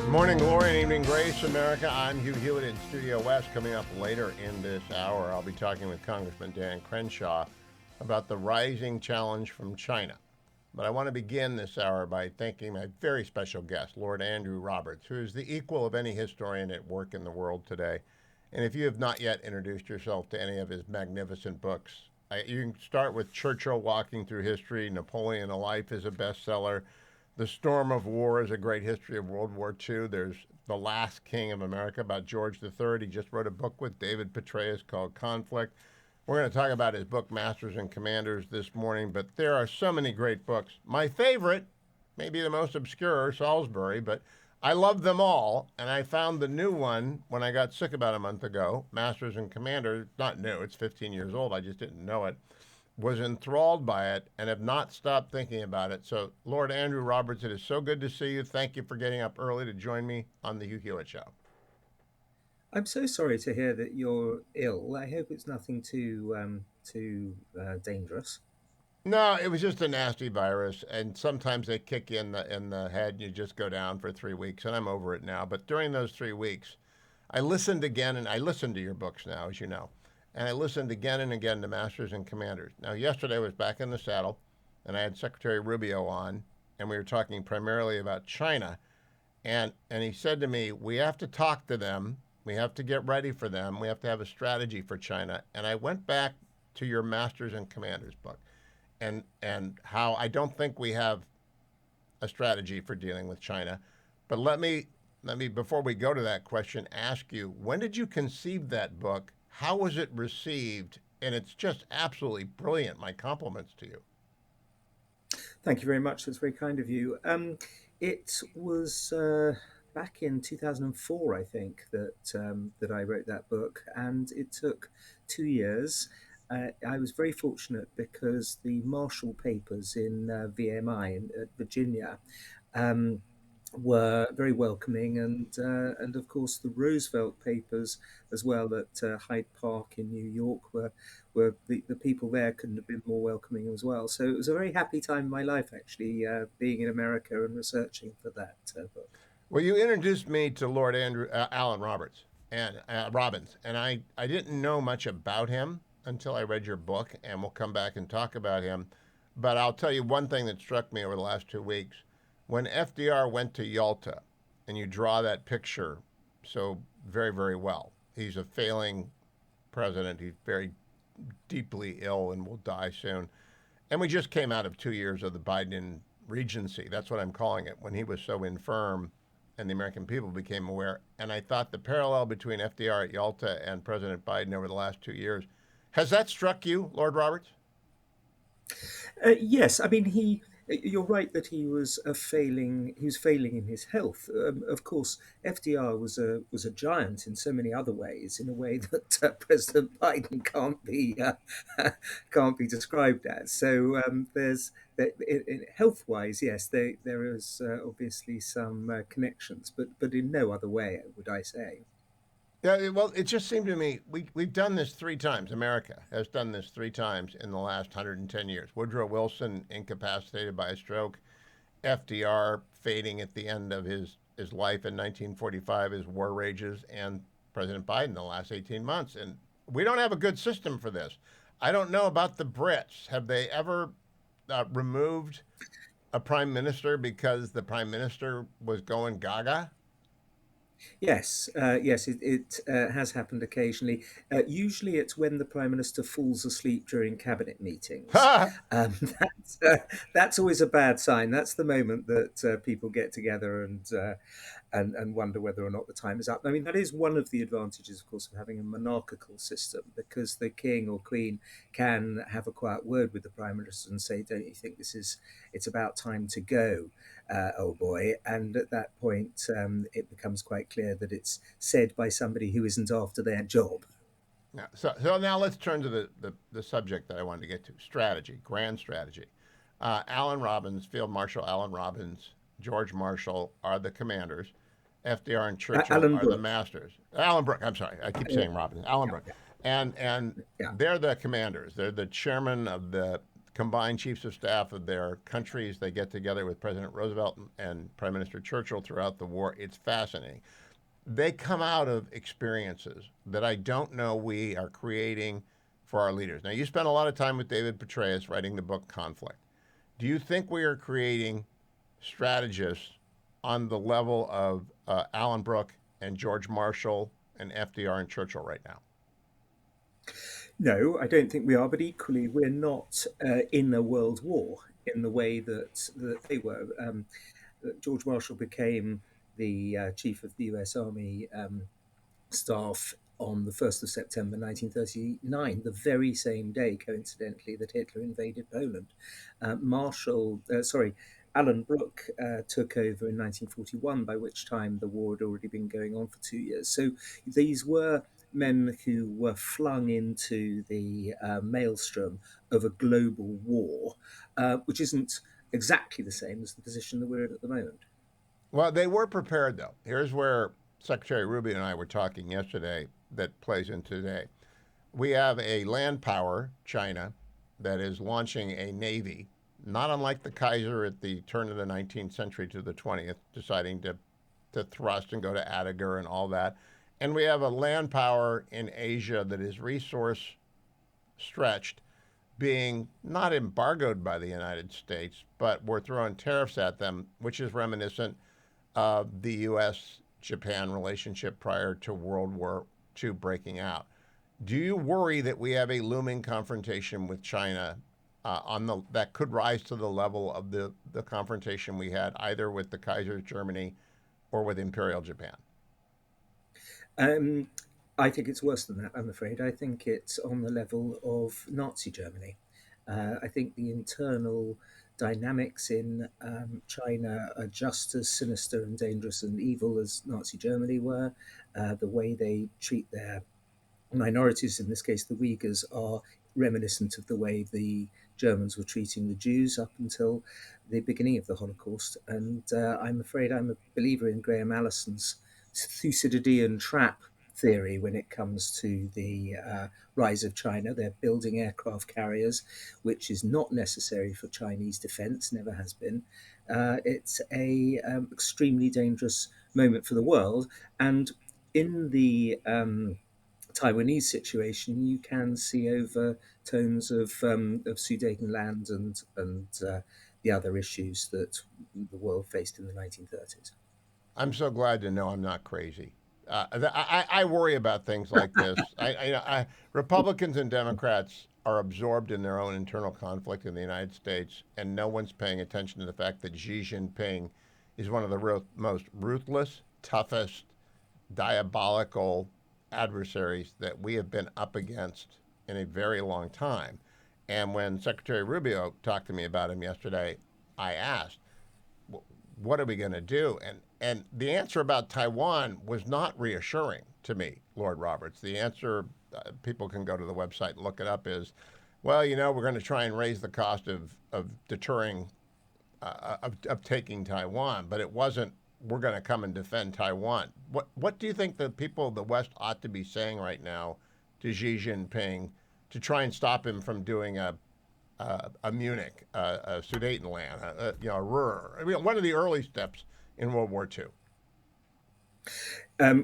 Morning glory and evening grace, America. I'm Hugh Hewitt in Studio West. Coming up later in this hour, I'll be talking with Congressman Dan Crenshaw about the rising challenge from China. But I want to begin this hour by thanking my very special guest, Lord Andrew Roberts, who is the equal of any historian at work in the world today. And if you have not yet introduced yourself to any of his magnificent books, you can start with Churchill Walking Through History. Napoleon, A Life is a bestseller. The Storm of War is a great history of World War II. There's The Last King of America about George III. He just wrote a book with David Petraeus called Conflict. We're going to talk about his book, Masters and Commanders, this morning, but there are so many great books. My favorite, maybe the most obscure, Salisbury, but I love them all, and I found the new one when I got sick about a month ago, Masters and Commanders. Not new, it's 15 years old, I just didn't know it. Was enthralled by it and have not stopped thinking about it. So, Lord Andrew Roberts, it is so good to see you. Thank you for getting up early to join me on the Hugh Hewitt Show. I'm so sorry to hear that you're ill. I hope it's nothing too dangerous. No, it was just a nasty virus, and sometimes they kick you in the head, and you just go down for 3 weeks, and I'm over it now. But during those 3 weeks, I listened again, and I listened to your books now, as you know, and I listened again and again to Masters and Commanders. Now, yesterday I was back in the saddle, and I had Secretary Rubio on, and we were talking primarily about China, and he said to me, "We have to talk to them. We have to get ready for them. We have to have a strategy for China." And I went back to your Masters and Commanders book and how I don't think we have a strategy for dealing with China. But let me before we go to that question ask you, when did you conceive that book? How was it received? And it's just absolutely brilliant. My compliments to you. Thank you very much. That's very kind of you. It was back in 2004, I think, that I wrote that book, and it took 2 years. I was very fortunate because the Marshall Papers in VMI in Virginia um, were very welcoming, and of course the Roosevelt Papers as well at Hyde Park in New York were the people there couldn't have been more welcoming as well. So it was a very happy time in my life actually, being in America and researching for that book. Well, you introduced me to Lord Andrew Allen Roberts and Robbins, and I didn't know much about him until I read your book, and we'll come back and talk about him. But I'll tell you one thing that struck me over the last 2 weeks. When FDR went to Yalta, and you draw that picture so very, very well, he's a failing president. He's very deeply ill and will die soon. And we just came out of 2 years of the Biden regency. That's what I'm calling it, when he was so infirm and the American people became aware. And I thought the parallel between FDR at Yalta and President Biden over the last 2 years, has that struck you, Lord Roberts? Yes, I mean he. You're right that he was a failing. He was failing in his health. Of course, FDR was a giant in so many other ways. In a way that President Biden can't be can't be described as. So there's health wise, yes, there is obviously some connections, but in no other way would I say. Yeah, well, it just seemed to me we've done this 3 times. America has done this 3 times in the last 110 years. Woodrow Wilson incapacitated by a stroke, FDR fading at the end of his life in 1945 as war rages, and President Biden the last 18 months. And we don't have a good system for this. I don't know about the Brits. Have they ever removed a prime minister because the prime minister was going gaga? Yes, yes, it has happened occasionally. Usually, it's when the prime minister falls asleep during cabinet meetings. That's that's always a bad sign. That's the moment that people get together and wonder whether or not the time is up. I mean, that is one of the advantages, of course, of having a monarchical system, because the king or queen can have a quiet word with the prime minister and say, "Don't you think it's about time to go?" Oh boy. And at that point, it becomes quite clear that it's said by somebody who isn't after their job. Now, so now let's turn to the subject that I wanted to get to, strategy, grand strategy. Allen Robbins, Field Marshal Allen Robbins, George Marshall are the commanders. FDR and Churchill Alan are the Brooke. masters. Allen Brooke, I'm sorry, I keep Yeah, saying Robbins. Allen yeah, Brooke. yeah, And yeah. they're the commanders. They're the chairman of the combined chiefs of staff of their countries. They get together with President Roosevelt and Prime Minister Churchill throughout the war. It's fascinating. They come out of experiences that I don't know we are creating for our leaders. Now, you spent a lot of time with David Petraeus writing the book Conflict. Do you think we are creating strategists on the level of Alan Brooke and George Marshall and FDR and Churchill right now? No, I don't think we are, but equally, we're not in a world war in the way that they were. George Marshall became the chief of the US Army staff on the 1st of September 1939, the very same day, coincidentally, that Hitler invaded Poland. Alan Brooke took over in 1941, by which time the war had already been going on for 2 years. So these were men who were flung into the maelstrom of a global war, which isn't exactly the same as the position that we're in at the moment. Well, they were prepared, though. Here's where Secretary Rubio and I were talking yesterday that plays in today. We have a land power, China, that is launching a navy, not unlike the Kaiser at the turn of the 19th century to the 20th, deciding to thrust and go to Attiger and all that. And we have a land power in Asia that is resource stretched, being not embargoed by the United States, but we're throwing tariffs at them, which is reminiscent of the U.S. Japan relationship prior to World War II breaking out. Do you worry that we have a looming confrontation with China that could rise to the level of the confrontation we had either with the Kaiser Germany or with Imperial Japan? Um, I think it's worse than that, I'm afraid. I think it's on the level of Nazi Germany. I think the internal dynamics in China are just as sinister and dangerous and evil as Nazi Germany were. The way they treat their minorities, in this case the Uyghurs, are reminiscent of the way the Germans were treating the Jews up until the beginning of the Holocaust. And I'm afraid I'm a believer in Graham Allison's Thucydidean trap theory when it comes to the rise of China. They're building aircraft carriers, which is not necessary for Chinese defense, never has been. It's a extremely dangerous moment for the world. And in the Taiwanese situation, you can see overtones of Sudetenland and the other issues that the world faced in the 1930s. I'm so glad to know I'm not crazy. I worry about things like this. Republicans and Democrats are absorbed in their own internal conflict in the United States, and no one's paying attention to the fact that Xi Jinping is one of the most ruthless, toughest, diabolical adversaries that we have been up against in a very long time. And when Secretary Rubio talked to me about him yesterday, I asked, what are we going to do? And the answer about Taiwan was not reassuring to me, Lord Roberts. The answer, people can go to the website and look it up, is, well, we're going to try and raise the cost of deterring, of taking Taiwan, but it wasn't, we're going to come and defend Taiwan. What do you think the people of the West ought to be saying right now to Xi Jinping to try and stop him from doing a Munich, a Sudetenland, a Ruhr? I mean, one of the early steps in World War II.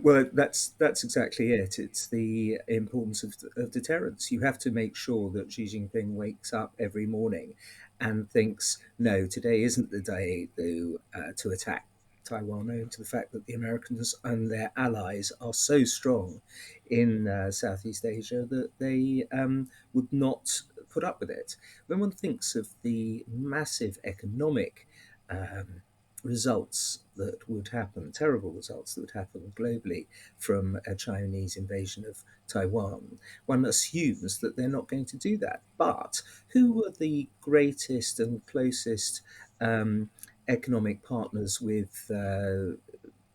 Well, that's exactly it. It's the importance of deterrence. You have to make sure that Xi Jinping wakes up every morning and thinks, no, today isn't the day to attack Taiwan, owing to the fact that the Americans and their allies are so strong in Southeast Asia that they would not put up with it. When one thinks of the massive economic um, results that would happen, terrible results that would happen globally from a Chinese invasion of Taiwan, one assumes that they're not going to do that. But who were the greatest and closest economic partners with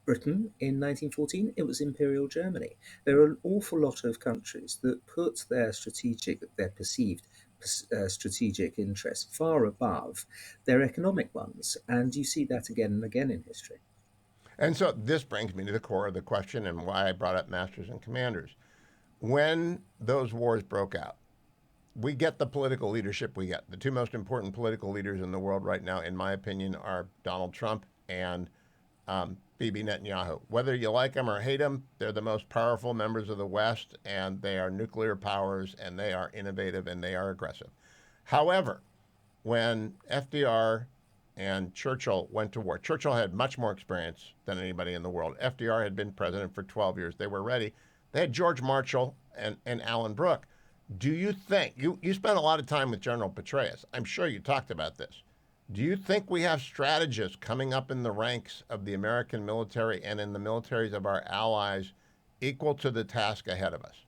Britain in 1914? It was Imperial Germany. There are an awful lot of countries that put their perceived strategic interests far above their economic ones, and you see that again and again in history. And so this brings me to the core of the question and why I brought up masters and commanders. When those wars broke out, we get the political leadership we get. The two most important political leaders in the world right now, in my opinion, are Donald Trump and Bibi Netanyahu. Whether you like them or hate them, they're the most powerful members of the West, and they are nuclear powers, and they are innovative, and they are aggressive. However, when FDR and Churchill went to war, Churchill had much more experience than anybody in the world. FDR had been president for 12 years. They were ready. They had George Marshall and Alan Brooke. Do you think, you spent a lot of time with General Petraeus. I'm sure you talked about this. Do you think we have strategists coming up in the ranks of the American military and in the militaries of our allies equal to the task ahead of us?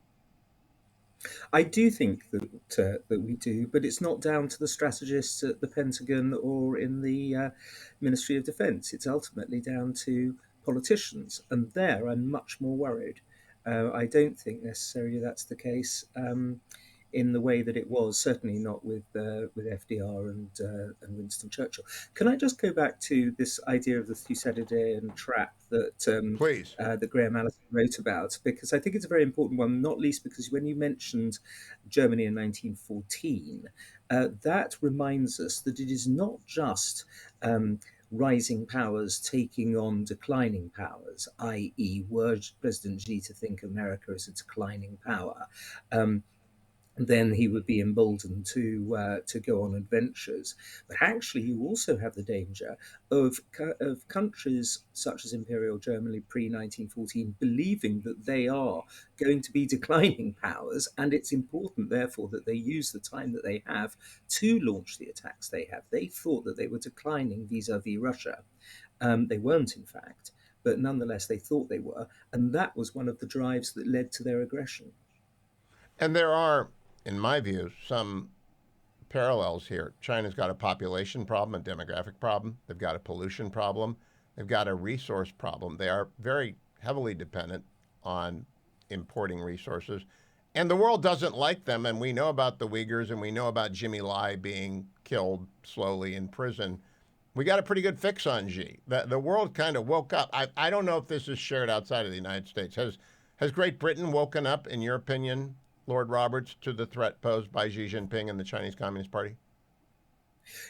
I do think that we do, but it's not down to the strategists at the Pentagon or in the Ministry of Defence. It's ultimately down to politicians, and there I'm much more worried. I don't think necessarily that's the case. In the way that it was, certainly not with FDR and Winston Churchill. Can I just go back to this idea of the Thucydidean trap Please. that Graham Allison wrote about? Because I think it's a very important one, not least because when you mentioned Germany in 1914, that reminds us that it is not just rising powers taking on declining powers, i.e., were President Xi to think America as a declining power, then he would be emboldened to go on adventures. But actually, you also have the danger of countries such as Imperial Germany pre 1914 believing that they are going to be declining powers, and it's important, therefore, that they use the time that they have to launch the attacks they have. They thought that they were declining vis-a-vis Russia. They weren't, in fact, but nonetheless, they thought they were, and that was one of the drives that led to their aggression. And there are, in my view, some parallels here. China's got a population problem, a demographic problem. They've got a pollution problem. They've got a resource problem. They are very heavily dependent on importing resources. And the world doesn't like them. And we know about the Uyghurs and we know about Jimmy Lai being killed slowly in prison. We got a pretty good fix on Xi. The world kind of woke up. I don't know if this is shared outside of the United States. Has Great Britain woken up, in your opinion, Lord Roberts, to the threat posed by Xi Jinping and the Chinese Communist Party?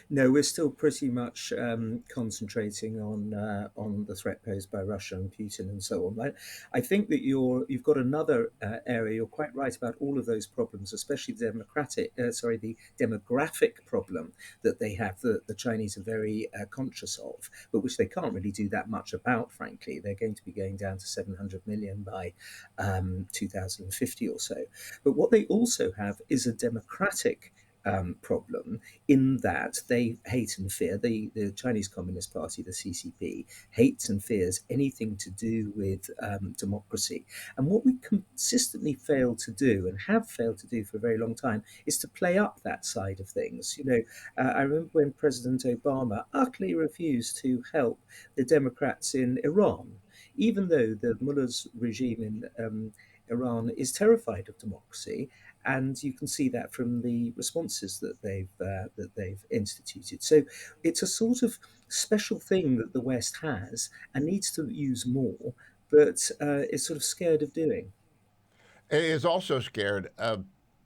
No, we're still pretty much concentrating on the threat posed by Russia and Putin and so on. I think that you've got another area. You're quite right about all of those problems, especially the demographic problem that they have. That the Chinese are very conscious of, but which they can't really do that much about. Frankly, they're going to be going down to 700 million by 2050 or so. But what they also have is a democratic problem in that they hate and fear the Chinese Communist Party, the CCP, hates and fears anything to do with democracy. And what we consistently fail to do and have failed to do for a very long time is to play up that side of things. I remember when President Obama utterly refused to help the Democrats in Iran, even though the mullah's regime in Iran is terrified of democracy, and you can see that from the responses that they've instituted. So it's a sort of special thing that the West has and needs to use more, but is sort of scared of doing. It is also scared of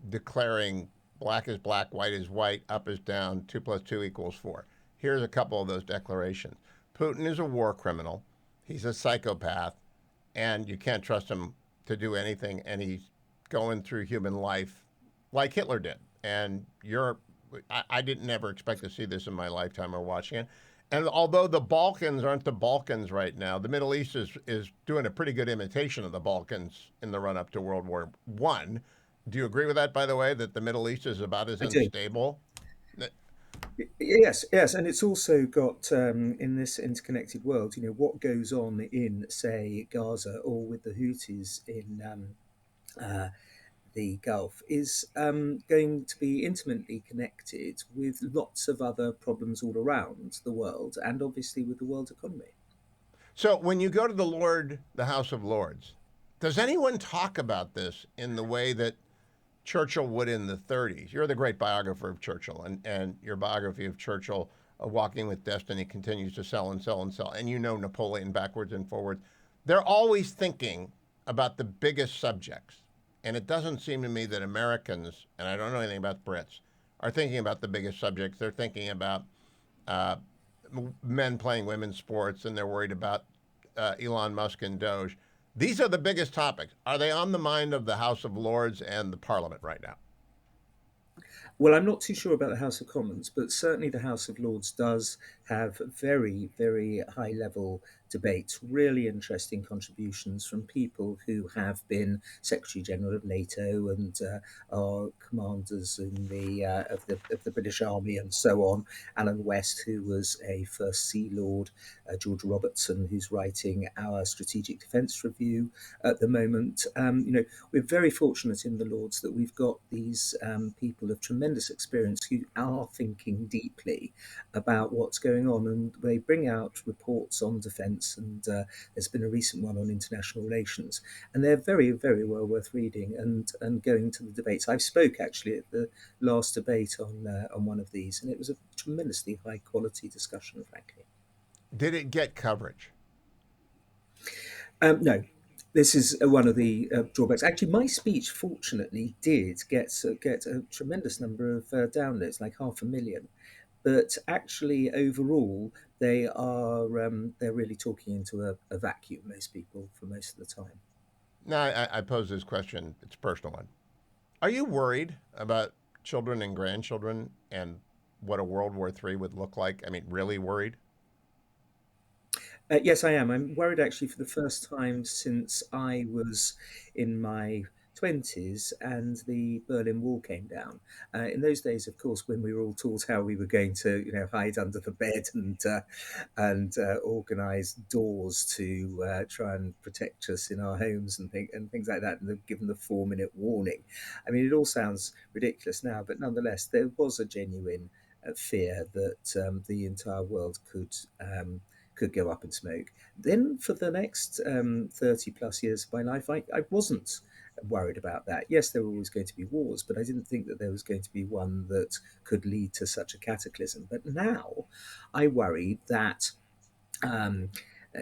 declaring black is black, white is white, up is down, 2 plus 2 equals 4. Here's a couple of those declarations. Putin is a war criminal. He's a psychopath, and you can't trust him to do anything, and he's going through human life like Hitler did. And I didn't ever expect to see this in my lifetime or watching it. And although the Balkans aren't the Balkans right now, the Middle East is doing a pretty good imitation of the Balkans in the run up to World War One. Do you agree with that, by the way, that the Middle East is about as I do. unstable? Yes, yes, and it's also got in this interconnected world. What goes on in, say, Gaza or with the Houthis in uh, the Gulf is going to be intimately connected with lots of other problems all around the world, and obviously with the world economy. So when you go to the House of Lords, does anyone talk about this in the way that Churchill would in the 30s? You're the great biographer of Churchill, and your biography of Churchill, Walking with Destiny, continues to sell and sell and sell. And you know Napoleon backwards and forwards. They're always thinking about the biggest subjects. And it doesn't seem to me that Americans, and I don't know anything about Brits, are thinking about the biggest subjects. They're thinking about uh, men playing women's sports, and they're worried about Elon Musk and Doge. These are the biggest topics. Are they on the mind of the House of Lords and the Parliament right now? Well, I'm not too sure about the House of Commons, but certainly the House of Lords does have very, very high level debates, really interesting contributions from people who have been Secretary General of NATO and are commanders in the British Army and so on. Alan West, who was a First Sea Lord, George Robertson, who's writing our Strategic Defence Review at the moment. We're very fortunate in the Lords that we've got these people of tremendous experience who are thinking deeply about what's going on, and they bring out reports on defence. And there's been a recent one on international relations, and they're very, very well worth reading and going to the debates. I spoke actually at the last debate on one of these, and it was a tremendously high quality discussion, frankly. Did it get coverage? No, this is one of the drawbacks. Actually, my speech, fortunately, did get a tremendous number of downloads, like 500,000. But actually, overall, they're really talking into a vacuum. Most people, for most of the time. Now, I pose this question. It's a personal one. Are you worried about children and grandchildren and what a World War III would look like? I mean, really worried? Yes, I am. I'm worried actually for the first time since I was in my 20s and the Berlin Wall came down. In those days, of course, when we were all taught how we were going to, hide under the bed and organise doors to try and protect us in our homes and things like that, and given the 4 minute warning. I mean, it all sounds ridiculous now, but nonetheless, there was a genuine fear that the entire world could go up in smoke. Then for the next 30 plus years of my life, I wasn't worried about that. Yes, there were always going to be wars, but I didn't think that there was going to be one that could lead to such a cataclysm. But now I worry that um,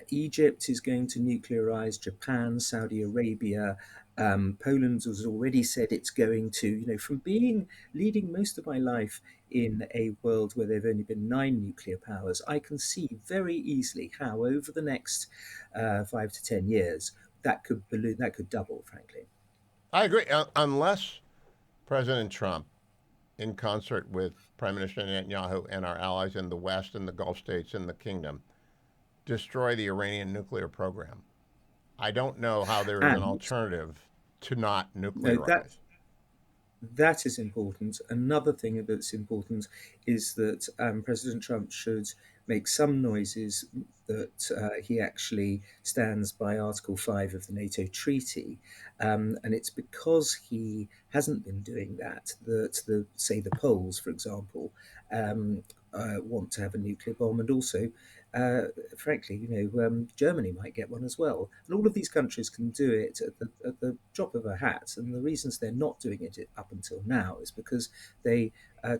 Egypt is going to nuclearize, Japan, Saudi Arabia. Poland has already said it's going to, from being leading most of my life in a world where there have only been 9 nuclear powers, I can see very easily how over the next 5 to 10 years that could balloon, that could double, frankly. I agree. Unless President Trump, in concert with Prime Minister Netanyahu and our allies in the West and the Gulf states and the kingdom, destroy the Iranian nuclear program, I don't know how there is an And alternative to not no, nuclearize. that is important. Another thing that's important is that President Trump should make some noises that he actually stands by Article 5 of the NATO treaty. And it's because he hasn't been doing that that, say, the Poles, for example, want to have a nuclear bomb, and also, uh, frankly, Germany might get one as well. And all of these countries can do it at the drop of a hat. And the reasons they're not doing it up until now is because they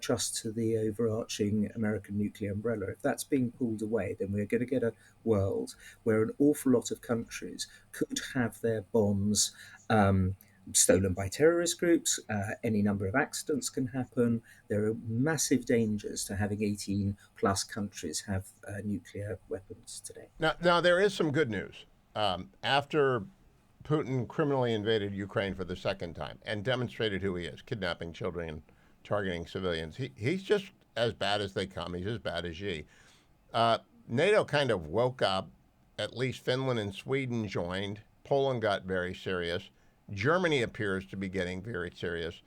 trust to the overarching American nuclear umbrella. If that's being pulled away, then we're going to get a world where an awful lot of countries could have their bombs stolen by terrorist groups. Any number of accidents can happen. There are massive dangers to having 18 plus countries have nuclear weapons today. Now there is some good news. After Putin criminally invaded Ukraine for the second time and demonstrated who he is, kidnapping children and targeting civilians, he's just as bad as they come. He's as bad as Xi. Uh, NATO kind of woke up. At least Finland and Sweden joined. Poland got very serious. Germany appears to be getting very serious.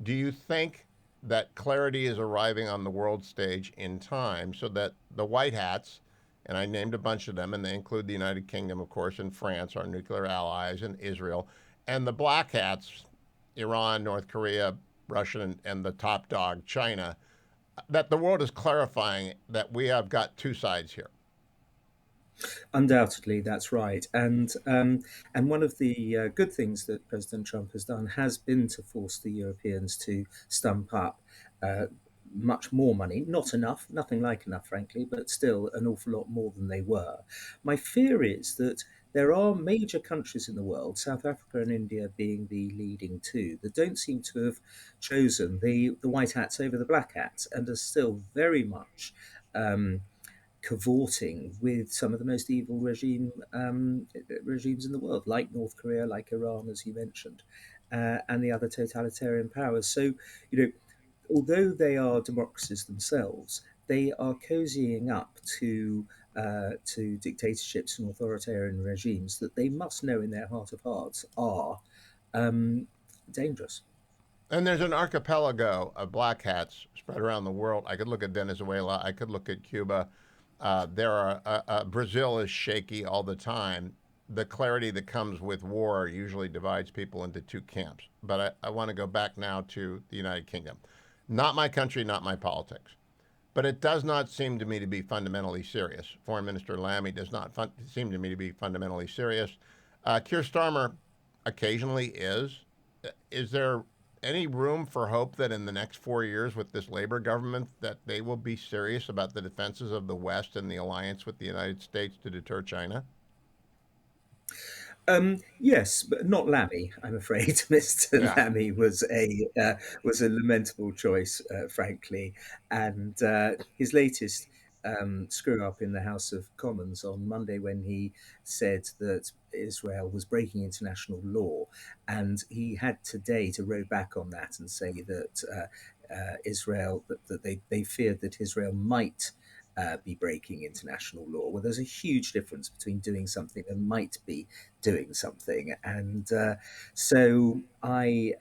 Do you think that clarity is arriving on the world stage in time so that the white hats, and I named a bunch of them, and they include the United Kingdom, of course, and France, our nuclear allies, and Israel, and the black hats, Iran, North Korea, Russia, and the top dog, China, that the world is clarifying that we have got two sides here? Undoubtedly, that's right. And one of the good things that President Trump has done has been to force the Europeans to stump up uh, much more money. Not enough, nothing like enough, frankly, but still an awful lot more than they were. My fear is that there are major countries in the world, South Africa and India being the leading two, that don't seem to have chosen the white hats over the black hats and are still very much um, cavorting with some of the most evil regimes in the world, like North Korea, like Iran, as you mentioned, and the other totalitarian powers. So, you know, although they are democracies themselves, they are cozying up to dictatorships and authoritarian regimes that they must know in their heart of hearts are um, dangerous. And there's an archipelago of black hats spread around the world. I could look at Venezuela. I could look at Cuba. Brazil is shaky all the time. The clarity that comes with war usually divides people into two camps. But I want to go back now to the United Kingdom. Not my country, not my politics. But it does not seem to me to be fundamentally serious. Foreign Minister Lammy does not seem to me to be fundamentally serious. Keir Starmer occasionally is. Is there any room for hope that in the next 4 years with this Labor government that they will be serious about the defenses of the West and the alliance with the United States to deter China? Yes, but not Lammy. I'm afraid Mr. Yeah. Lammy was a lamentable choice, frankly, and his latest screw up in the House of Commons on Monday when he said that Israel was breaking international law, and he had today to row back on that and say that Israel that they feared that Israel might. Be breaking international law. Well, there's a huge difference between doing something and might be doing something. And I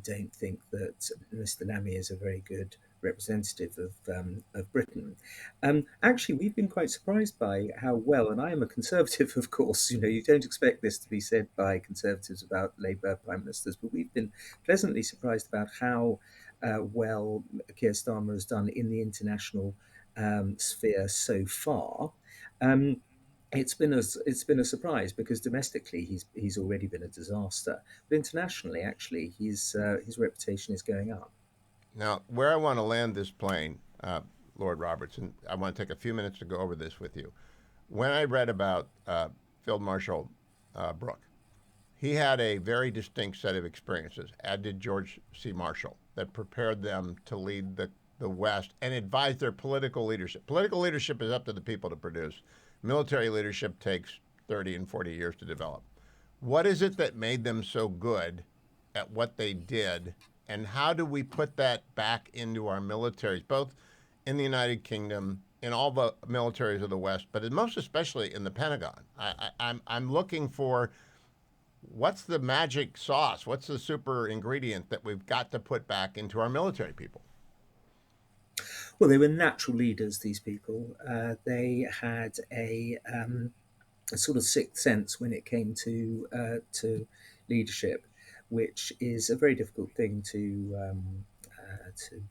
don't think that Mr. Nami is a very good representative of Britain. Actually, we've been quite surprised by how well, and I am a conservative, of course. You know, you don't expect this to be said by conservatives about Labour prime ministers, but we've been pleasantly surprised about how well Keir Starmer has done in the international sphere so far. Um, it's been a surprise because domestically he's already been a disaster, but internationally actually his reputation is going up. Now, where I want to land this plane, Lord Robertson, I want to take a few minutes to go over this with you. When I read about Field Marshal Brooke, he had a very distinct set of experiences, as did George C. Marshall, that prepared them to lead the West and advise their political leadership. Political leadership is up to the people to produce. Military leadership takes 30 and 40 years to develop. What is it that made them so good at what they did, and how do we put that back into our militaries, both in the United Kingdom, in all the militaries of the West, but most especially in the Pentagon? I'm looking for what's the magic sauce? What's the super ingredient that we've got to put back into our military people? Well, they were natural leaders. These people, they had a sort of sixth sense when it came to leadership, which is a very difficult thing to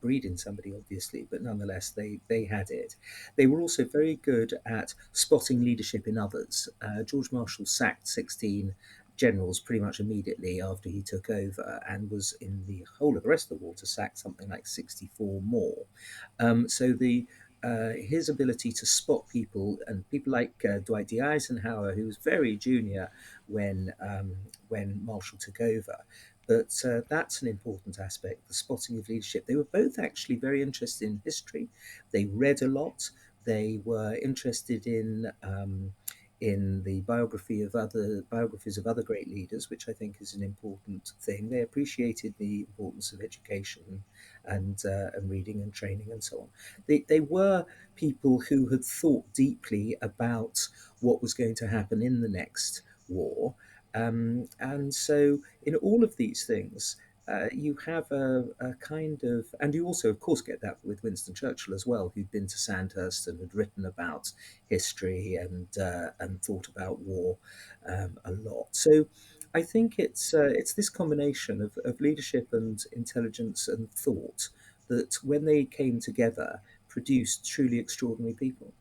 breed in somebody, obviously, but nonetheless, they had it. They were also very good at spotting leadership in others. George Marshall sacked 16 generals pretty much immediately after he took over and was in the whole of the rest of the war to sack something like 64 more. So the his ability to spot people and people like Dwight D. Eisenhower, who was very junior when Marshall took over. But that's an important aspect, the spotting of leadership. They were both actually very interested in history. They read a lot. They were interested in the biographies of other great leaders, which I think is an important thing. They appreciated the importance of education and reading and training and so on. They were people who had thought deeply about what was going to happen in the next war. And so, in all of these things, you have a kind of, and you also, of course, get that with Winston Churchill as well, who'd been to Sandhurst and had written about history and thought about war a lot. So, I think it's this combination of leadership and intelligence and thought that, when they came together, produced truly extraordinary people.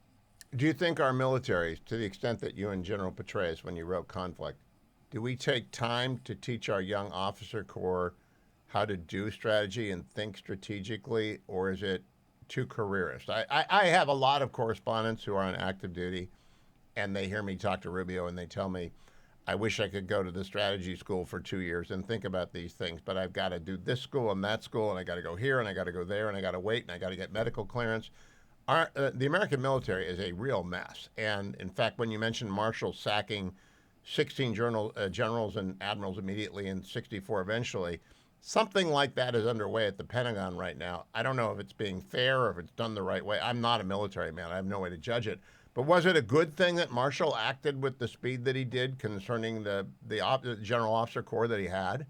Do you think our militaries, to the extent that you and General Petraeus, when you wrote Conflict, do we take time to teach our young officer corps how to do strategy and think strategically, or is it too careerist? I have a lot of correspondents who are on active duty, and they hear me talk to Rubio and they tell me, I wish I could go to the strategy school for 2 years and think about these things, but I've got to do this school and that school, and I got to go here and I got to go there and I got to wait and I got to get medical clearance. The American military is a real mess. And in fact, when you mentioned Marshall sacking 16 generals and admirals immediately and 64 eventually, something like that is underway at the Pentagon right now. I don't know if it's being fair or if it's done the right way. I'm not a military man. I have no way to judge it. But was it a good thing that Marshall acted with the speed that he did concerning the general officer corps that he had?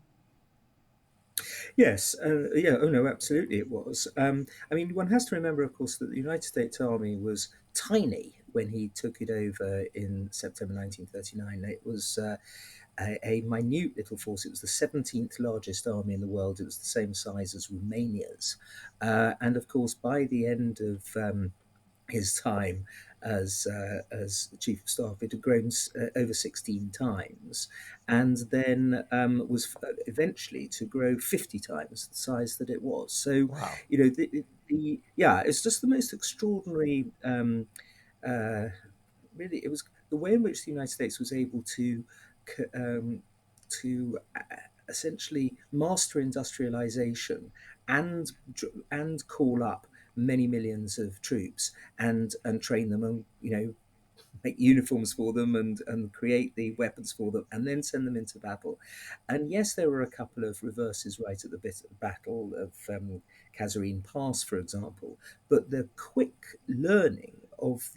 Yes, yeah, oh no, absolutely it was. I mean, one has to remember, of course, that the United States Army was tiny when he took it over in September 1939. It was a minute little force. It was the 17th largest army in the world. It was the same size as Romania's. And of course, by the end of his time as chief of staff, it had grown over 16 times, and then was eventually to grow 50 times the size that it was. So, Wow. yeah, it's just the most extraordinary. Uh, Really, it was the way in which the United States was able um, to essentially master industrialization and and call up many millions of troops and train them and make uniforms for them and create the weapons for them and then send them into battle. And yes, there were a couple of reverses right at the bit of the battle of Kasserine Pass, for example, but the quick learning of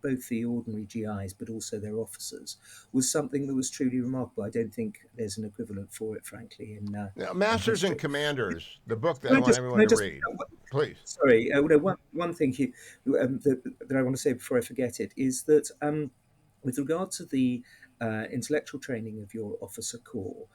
both the ordinary GIs but also their officers was something that was truly remarkable. I don't think there's an equivalent for it, frankly, Now, in Masters and history. Commanders, the book that Can I I want just everyone to read, please. sorry, no, one thing Hugh, that I want to say before I forget it is that with regard to the intellectual training of your officer corps,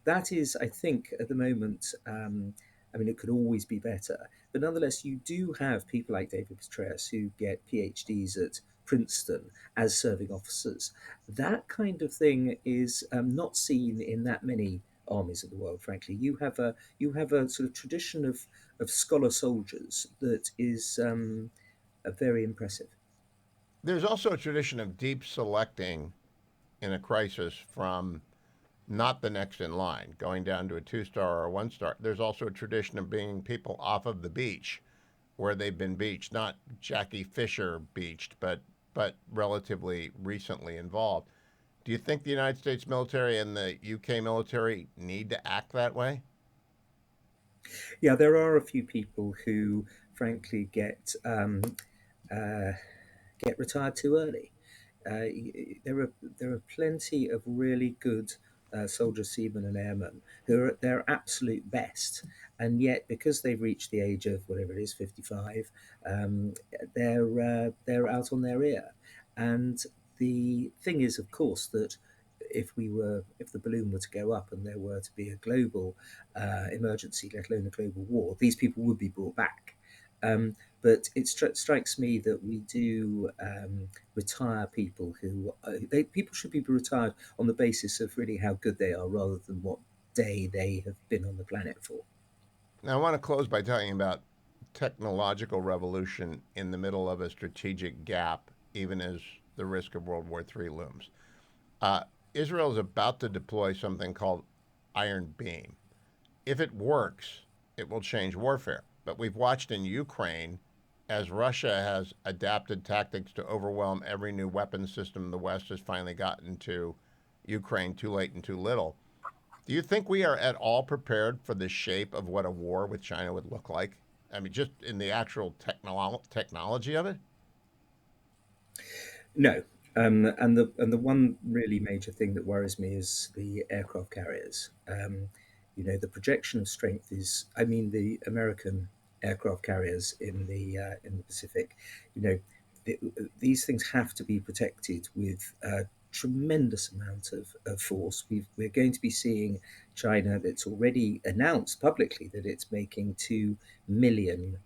that is, I think, at the moment. I mean, it could always be better, but nonetheless, you do have people like David Petraeus who get PhDs at Princeton as serving officers. That kind of thing is not seen in that many armies of the world. Frankly, you have a sort of tradition of scholar soldiers that is very impressive. There's also a tradition of deep selecting in a crisis from not the next in line, going down to a 2 star or a 1 star. There's also a tradition of bringing people off of the beach where they've been beached, not Jackie Fisher beached, but relatively recently involved. Do you think the United States military and the UK military need to act that way? Yeah, there are a few people who, frankly, uh, get retired too early. There are plenty of really good soldiers, seamen, and airmen who are at their absolute best, and yet because they've reached the age of whatever it is, 55, um, they're out on their ear. And the thing is, of course, that if the balloon were to go up and there were to be a global emergency, let alone a global war, these people would be brought back. But it strikes me that we do retire people people should be retired on the basis of really how good they are rather than what day they have been on the planet for. Now, I want to close by talking about technological revolution in the middle of a strategic gap, even as the risk of World War III looms. Uh, Israel is about to deploy something called Iron Beam. If it works, it will change warfare. But we've watched in Ukraine as Russia has adapted tactics to overwhelm every new weapon system the West has finally gotten to Ukraine too late and too little. Do you think we are at all prepared for the shape of what a war with China would look like? I mean, just in the actual technology of it? No. And the one really major thing that worries me is the aircraft carriers. The projection of strength is, I mean, the American aircraft carriers in the Pacific. You know, th- these things have to be protected with a tremendous amount of force. We're going to be seeing China that's already announced publicly that it's making 2 million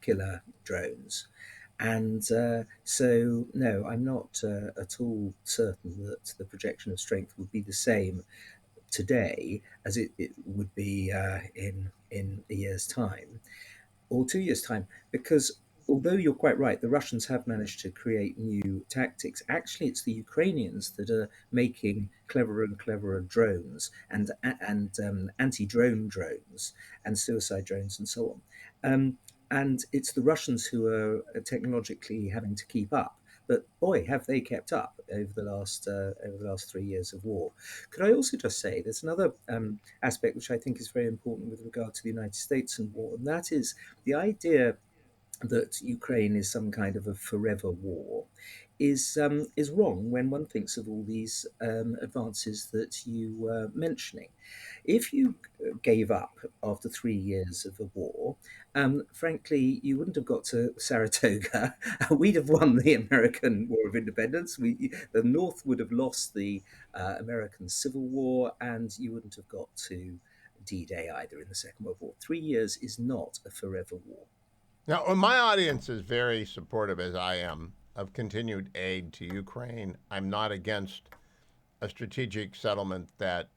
killer drones. And so, no, I'm not at all certain that the projection of strength would be the same today as it would be in a year's time or 2 years' time, because although you're quite right, the Russians have managed to create new tactics. Actually, it's the Ukrainians that are making cleverer and cleverer drones and anti-drone drones and suicide drones and so on. And it's the Russians who are technologically having to keep up. But boy, have they kept up over the last 3 years of war. Could I also just say there's another aspect which I think is very important with regard to the United States and war, and that is the idea that Ukraine is some kind of a forever war is wrong when one thinks of all these advances that you were mentioning. If you gave up after 3 years of a war, frankly, you wouldn't have got to Saratoga. We'd have won the American War of Independence. The North would have lost the American Civil War, and you wouldn't have got to D-Day either in the Second World War. 3 years is not a forever war. Now, my audience is very supportive, as I am, of continued aid to Ukraine. I'm not against a strategic settlement that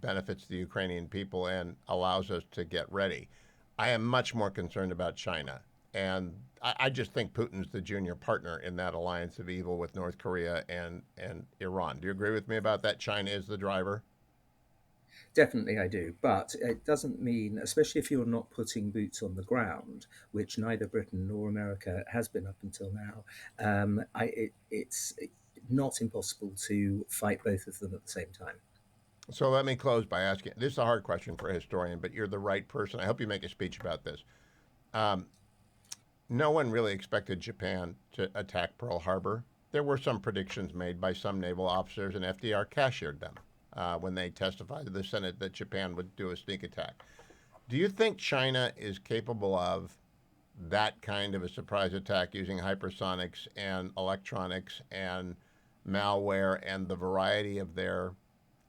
benefits the Ukrainian people and allows us to get ready. I am much more concerned about China. And I just think Putin's the junior partner in that alliance of evil with North Korea and Iran. Do you agree with me about that? China is the driver? Definitely, I do. But it doesn't mean, especially if you're not putting boots on the ground, which neither Britain nor America has been up until now, it's not impossible to fight both of them at the same time. So let me close by asking this is a hard question for a historian, but you're the right person. I hope you make a speech about this. Um, no one really expected Japan to attack Pearl Harbor. There were some predictions made by some naval officers, and FDR cashiered them when they testified to the Senate that Japan would do a sneak attack. Do you think China is capable of that kind of a surprise attack using hypersonics and electronics and malware and the variety of their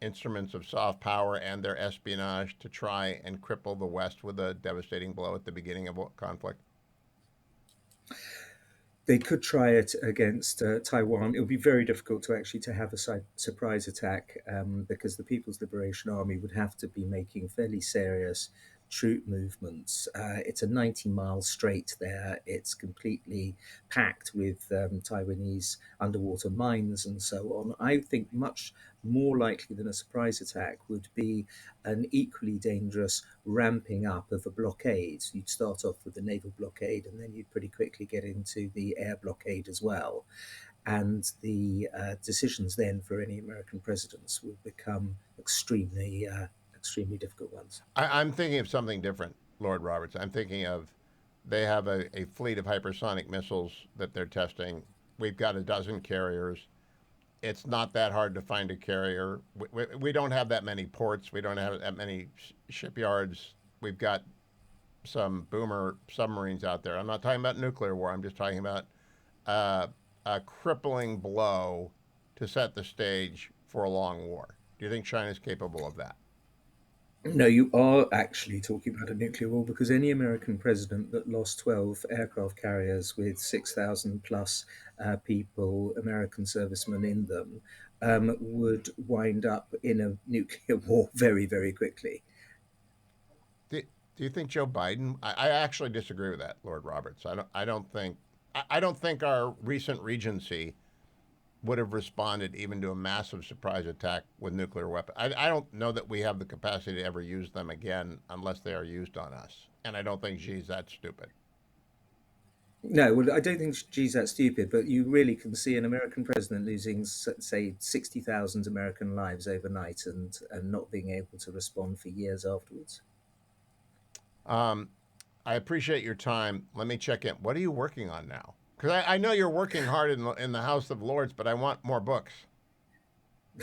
instruments of soft power and their espionage to try and cripple the West with a devastating blow at the beginning of a conflict? They could try it against Taiwan. It would be very difficult to actually to have a surprise attack because the People's Liberation Army would have to be making fairly serious troop movements. It's a 90-mile strait there. It's completely packed with Taiwanese underwater mines and so on. I think much more likely than a surprise attack would be an equally dangerous ramping up of a blockade. You'd start off with the naval blockade, and then you'd pretty quickly get into the air blockade as well. And the decisions then for any American presidents would become extremely difficult ones. I'm thinking of something different, Lord Roberts. I'm thinking of they have a fleet of hypersonic missiles that they're testing. We've got a dozen carriers. It's not that hard to find a carrier. We don't have that many ports. We don't have that many shipyards. We've got some boomer submarines out there. I'm not talking about nuclear war. I'm just talking about uh, a crippling blow to set the stage for a long war. Do you think China's capable of that? No, you are actually talking about a nuclear war because any American president that lost 12 aircraft carriers with 6,000 plus people, American servicemen in them, would wind up in a nuclear war very, very quickly. Do you think Joe Biden? I actually disagree with that, Lord Roberts. I don't think. I don't think our recent regency would have responded even to a massive surprise attack with nuclear weapons. I don't know that we have the capacity to ever use them again unless they are used on us. And I don't think Xi's that stupid. No, well, I don't think Xi's that stupid, but you really can see an American president losing, say, 60,000 American lives overnight and not being able to respond for years afterwards. Um, I appreciate your time. Let me check in. What are you working on now? Because I know you're working hard in the House of Lords, but I want more books.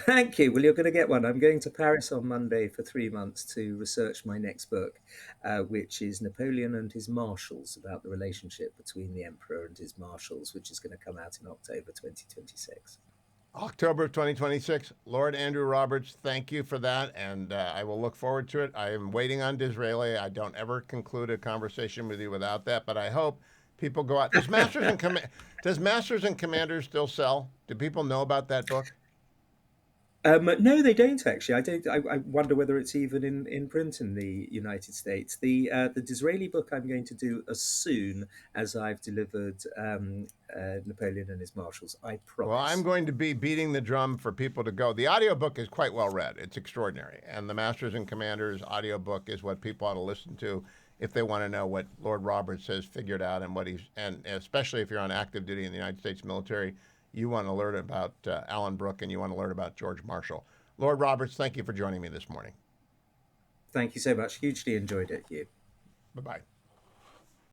Thank you. Well, you're going to get one. I'm going to Paris on Monday for 3 months to research my next book, which is Napoleon and his marshals, about the relationship between the emperor and his marshals, which is going to come out in October 2026. October of 2026. Lord Andrew Roberts, thank you for that, and I will look forward to it. I am waiting on Disraeli. I don't ever conclude a conversation with you without that, but I hope people go out. Does Masters and Commanders still sell? Do people know about that book? No, they don't actually. I don't. I wonder whether it's even in print in the United States. The Disraeli book I'm going to do as soon as I've delivered Napoleon and his Marshals. I Well, I'm promise. going to be beating the drum for people to go. The audiobook is quite well read. It's extraordinary. And the Masters and Commanders audiobook is what people ought to listen to if they want to know what Lord Roberts has figured out and what he's, and especially if you're on active duty in the United States military, you want to learn about Alan Brooke and you want to learn about George Marshall. Lord Roberts, thank you for joining me this morning. Thank you so much. Hugely enjoyed it, Hugh. Bye bye.